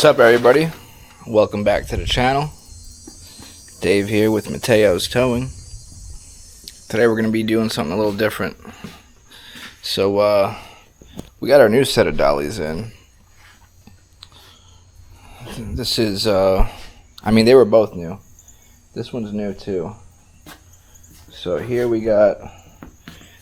What's up, everybody? Welcome back to the channel. Dave here with Mateo's Towing. Today we're going to be doing something a little different. So we got our new set of dollies in. This is they were both new. This one's new too. So here we got,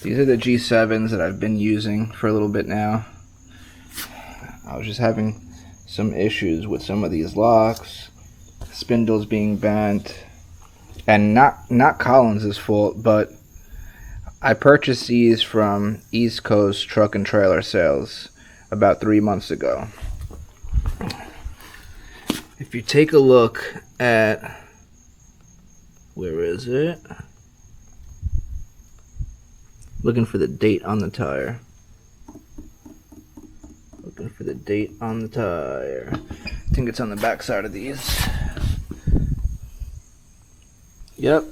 these are the G7s that I've been using for a little bit now. I was just having some issues with some of these locks, spindles being bent, and not Collins' fault, but I purchased these from East Coast Truck and Trailer Sales about 3 months ago. If you take a look at, where is it? Looking for the date on the tire. Looking for the date on the tire. I think it's on the back side of these. Yep.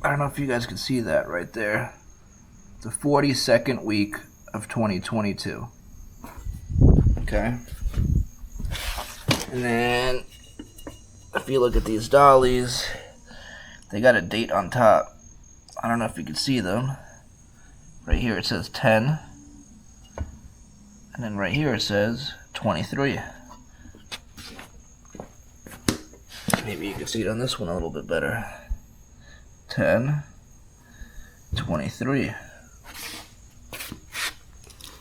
I don't know if you guys can see that right there. The 42nd week of 2022. Okay. And then if you look at these dollies, they got a date on top. I don't know if you can see them. Right here it says 10. And then right here it says 23. Maybe you can see it on this one a little bit better. 10, 23.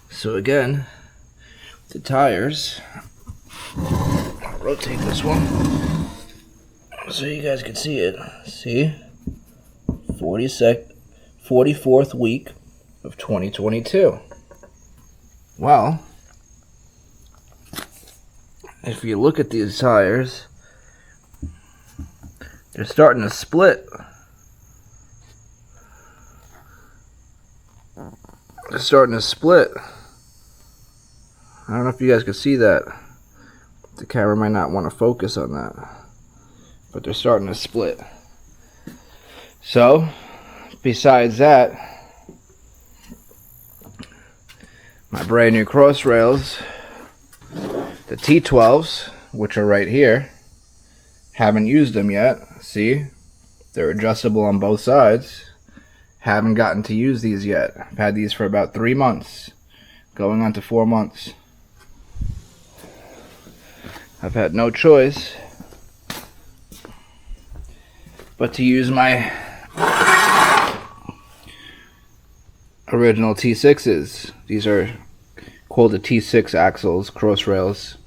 So again, the tires, I'll rotate this one so you guys can see it. See? 44th week of 2022. Well, if you look at these tires, they're starting to split. They're starting to split. I don't know if you guys can see that. The camera might not want to focus on that, but they're starting to split. So, besides that, my brand new cross rails, the T12s, which are right here, haven't used them yet. See, they're adjustable on both sides. Haven't gotten to use these yet. I've had these for about 3 months, going on to 4 months. I've had no choice but to use my original T6s. These are called the T6 axles, cross rails.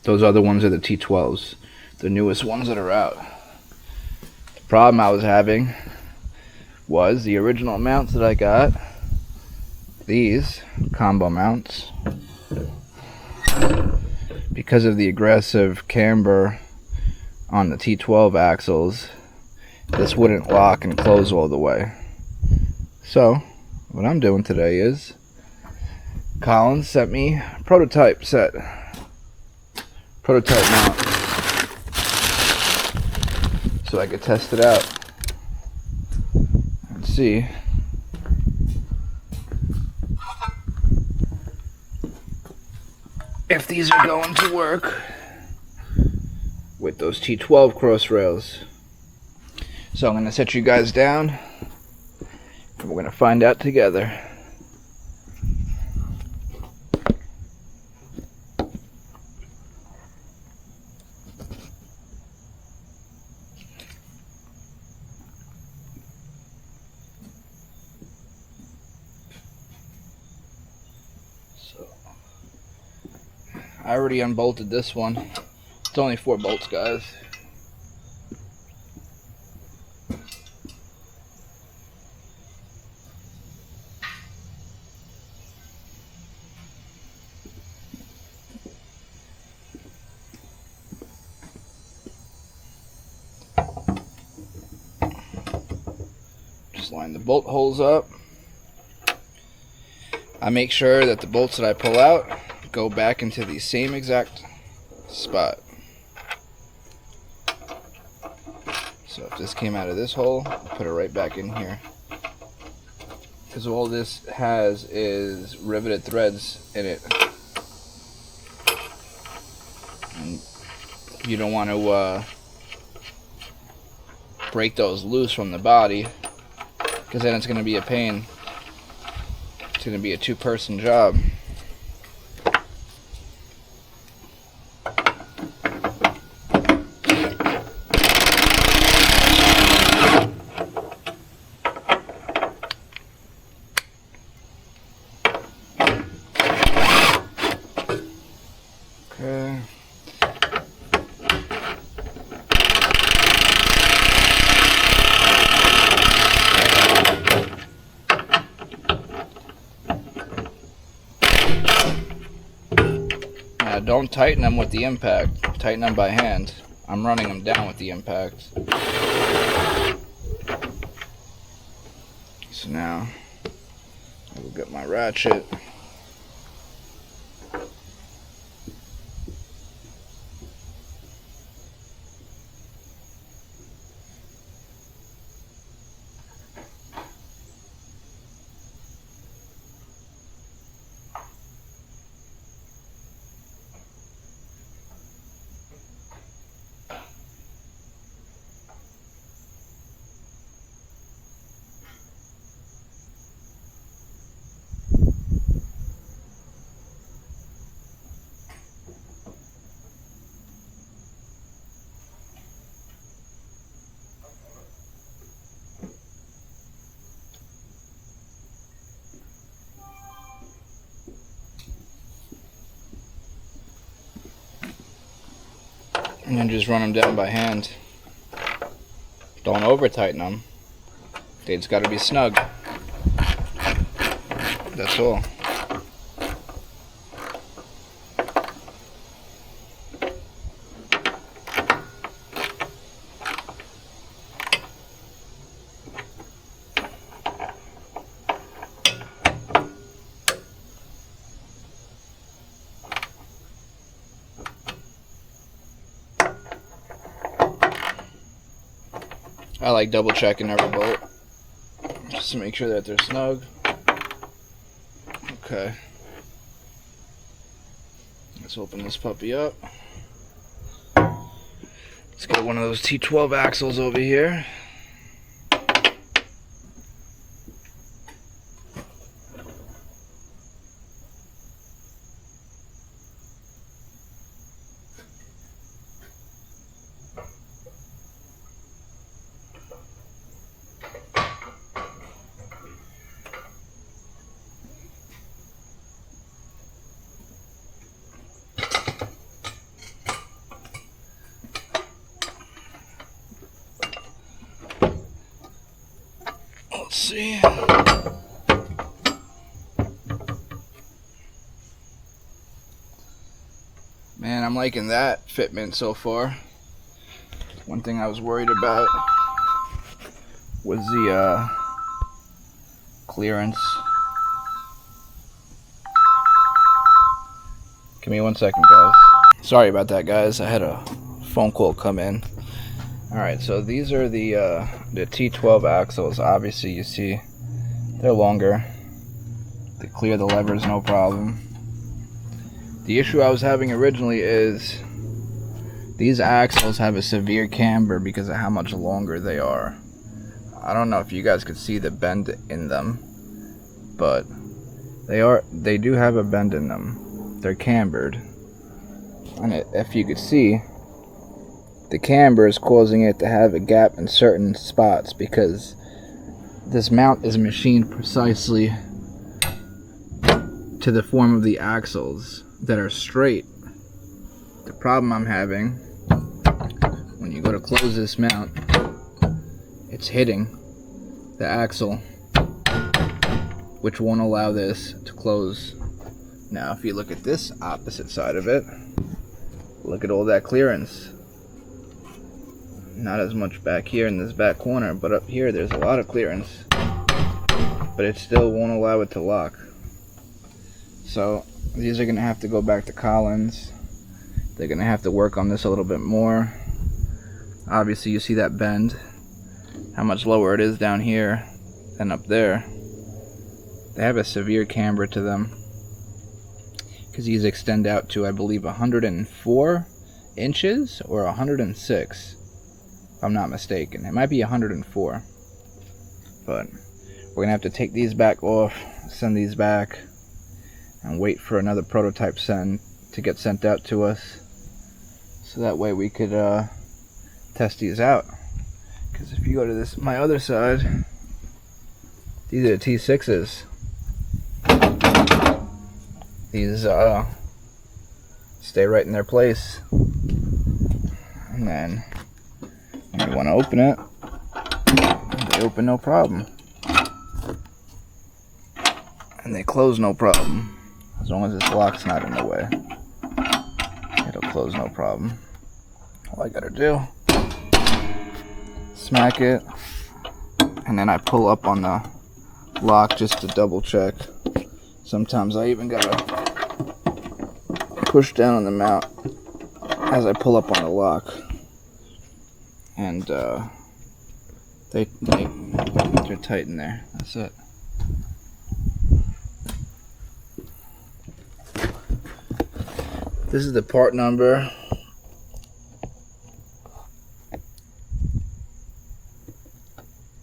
Those other ones are the T12s, the newest ones that are out. The problem I was having was the original mounts that I got, these combo mounts, because of the aggressive camber on the T12 axles, this wouldn't lock and close all the way. So what I'm doing today is, Collins sent me a prototype set. Prototype mount. So I could test it out. And see if these are going to work with those T12 cross rails. So I'm going to set you guys down, and we're going to find out together. So, I already unbolted this one. It's only 4 bolts, guys. Just line the bolt holes up. I make sure that the bolts that I pull out go back into the same exact spot. So if this came out of this hole, I'll put it right back in here. because all this has is riveted threads in it. You don't want to break those loose from the body, because then it's going to be a pain. It's going to be a two-person job. Okay. Now don't tighten them with the impact. Tighten them by hand. I'm running them down with the impact. So now I will get my ratchet. And then just run them down by hand. Don't over tighten them. They just got to be snug. That's all. I like double checking every bolt just to make sure that they're snug. Okay. Let's open this puppy up. Let's get one of those T12 axles over here. Let's see. Man, I'm liking that fitment so far. One thing I was worried about was the clearance. Give me 1 second, guys. Sorry about that, guys. I had a phone call come in. Alright, so these are the T12 axles. Obviously, you see they're longer. They clear the levers no problem. The issue I was having originally is these axles have a severe camber because of how much longer they are. I don't know if you guys could see the bend in them, but they do have a bend in them. They're cambered. And if you could see, the camber is causing it to have a gap in certain spots because this mount is machined precisely to the form of the axles that are straight. The problem I'm having, when you go to close this mount, it's hitting the axle, which won't allow this to close. Now if you look at this opposite side of it, look at all that clearance. Not as much back here in this back corner, but up here there's a lot of clearance, but it still won't allow it to lock. So these are going to have to go back to Collins. They're going to have to work on this a little bit more. Obviously you see that bend, how much lower it is down here than up there. They have a severe camber to them because these extend out to, I believe, 104 inches or 106, if I'm not mistaken. It might be 104. But we're gonna have to take these back off, send these back, and wait for another prototype to get sent out to us, so that way we could test these out. Because if you go to my other side, these are the T6s. These stay right in their place, and then when you want to open it, they open no problem, and they close no problem. As long as this lock's not in the way, it'll close no problem. All I gotta do, smack it, and then I pull up on the lock just to double check. Sometimes I even gotta push down on the mount as I pull up on the lock, and they're tight in there. That's it. This is the part number.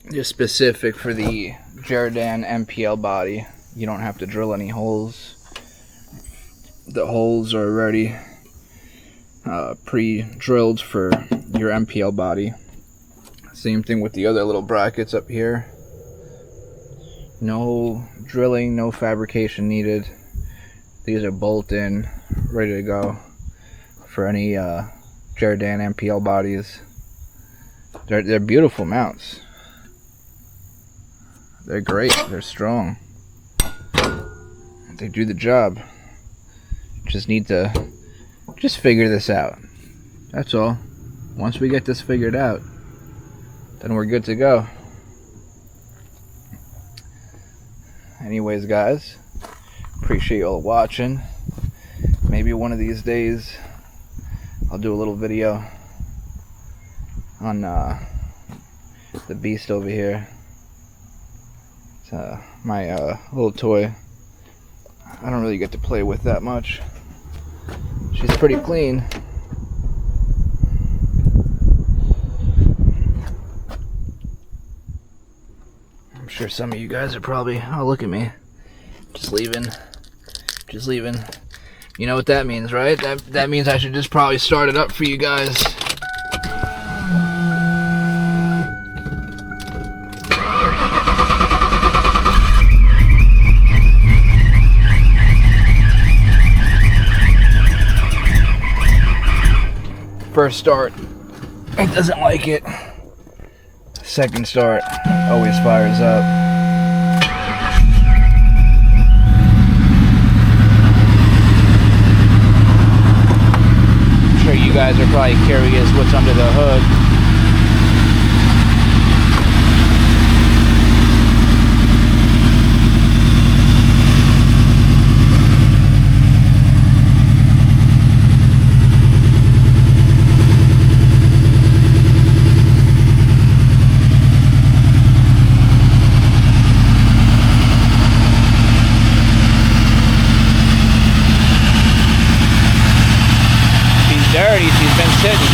Just specific for the Jerdan MPL body. You don't have to drill any holes. The holes are already pre-drilled for your MPL body. Same thing with the other little brackets up here. No drilling, no fabrication needed. These are bolt-in, ready to go for any Jerdan MPL bodies. They're beautiful mounts. They're great. They're strong. They do the job. Just need to figure this out. That's all. Once we get this figured out, then we're good to go. Anyways, guys, appreciate you all watching. Maybe one of these days I'll do a little video on the beast over here. It's my little toy. I don't really get to play with that much. She's pretty clean. I'm sure some of you guys are probably, oh, look at me. Just leaving. You know what that means, right? That means I should just probably start it up for you guys. First start, it doesn't like it. Second start, always fires up. I'm sure you guys are probably curious what's under the hood. Dirty, she's been sitting.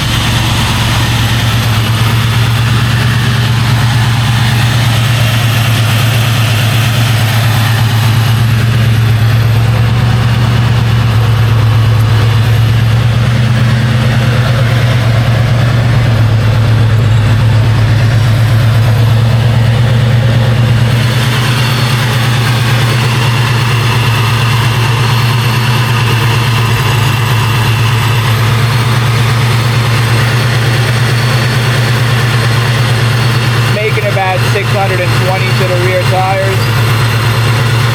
About 620 to the rear tires.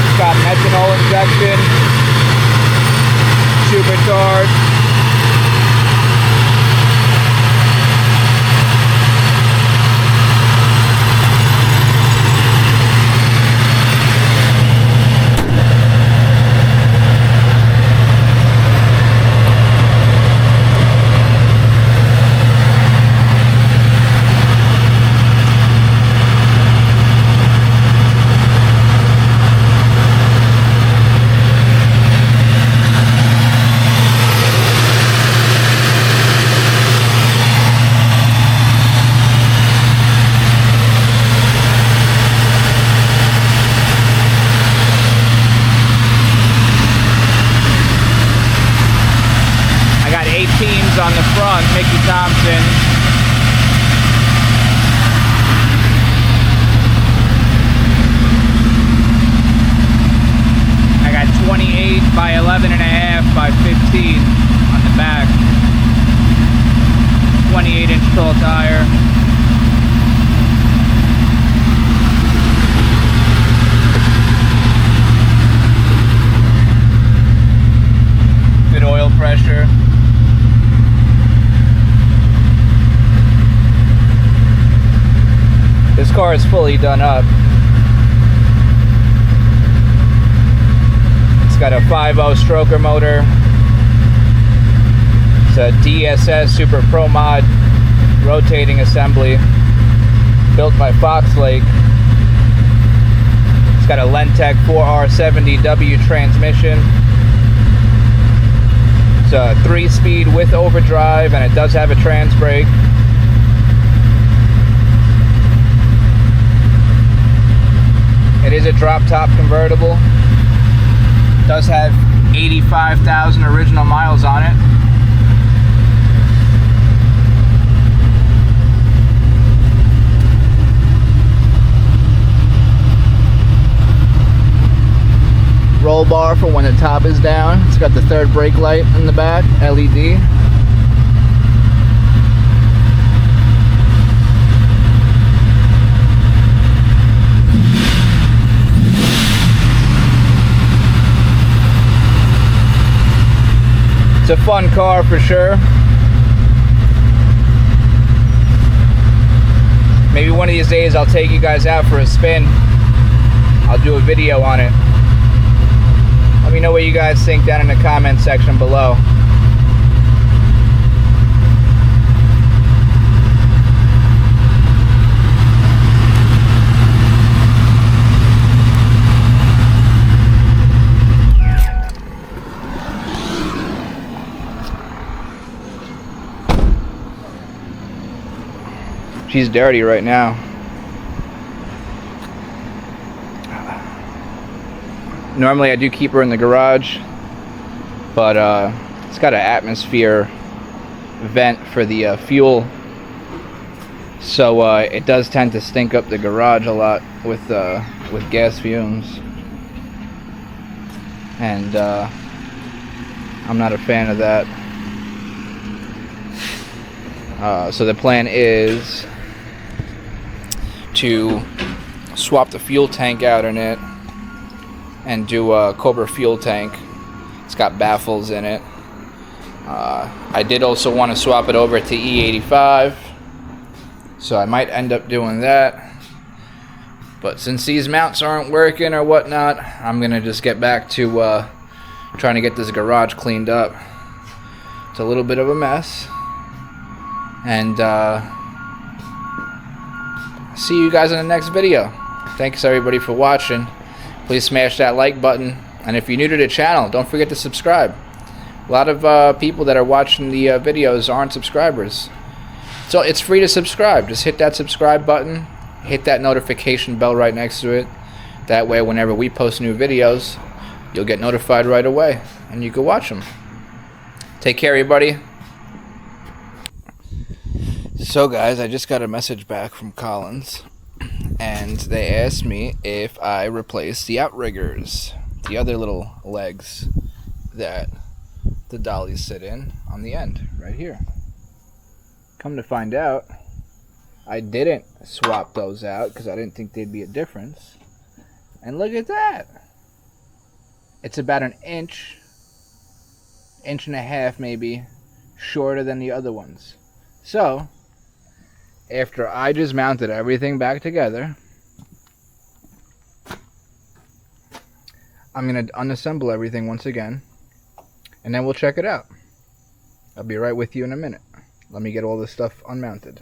It's got methanol injection, supercharged. car is fully done up. It's got a 5.0 stroker motor. It's a DSS Super Pro Mod rotating assembly built by Fox Lake. It's got a Lentec 4R70W transmission. It's a 3-speed with overdrive, and it does have a trans brake. It is a drop-top convertible. It does have 85,000 original miles on it. Roll bar for when the top is down. It's got the third brake light in the back, LED. It's a fun car for sure. Maybe one of these days I'll take you guys out for a spin. I'll do a video on it. Let me know what you guys think down in the comment section below. She's dirty right now. Normally I do keep her in the garage, but it's got an atmosphere vent for the fuel, so it does tend to stink up the garage a lot with gas fumes, and I'm not a fan of that. So the plan is to swap the fuel tank out in it and do a Cobra fuel tank. It's got baffles in it. I did also want to swap it over to E85, so I might end up doing that. But since these mounts aren't working or whatnot, I'm gonna just get back to trying to get this garage cleaned up. It's a little bit of a mess, and see you guys in the next video. Thanks everybody for watching. Please smash that like button, and if you're new to the channel, don't forget to subscribe. A lot of people that are watching the videos aren't subscribers, so it's free to subscribe. Just hit that subscribe button, hit that notification bell right next to it. That way whenever we post new videos, you'll get notified right away and you can watch them. Take care everybody. So guys, I just got a message back from Collins, and they asked me if I replace the outriggers, the other little legs that the dollies sit in on the end, right here. Come to find out, I didn't swap those out because I didn't think there'd be a difference. And look at that. It's about an inch and a half maybe, shorter than the other ones. So, after I just mounted everything back together, I'm going to unassemble everything once again, and then we'll check it out. I'll be right with you in a minute. Let me get all this stuff unmounted.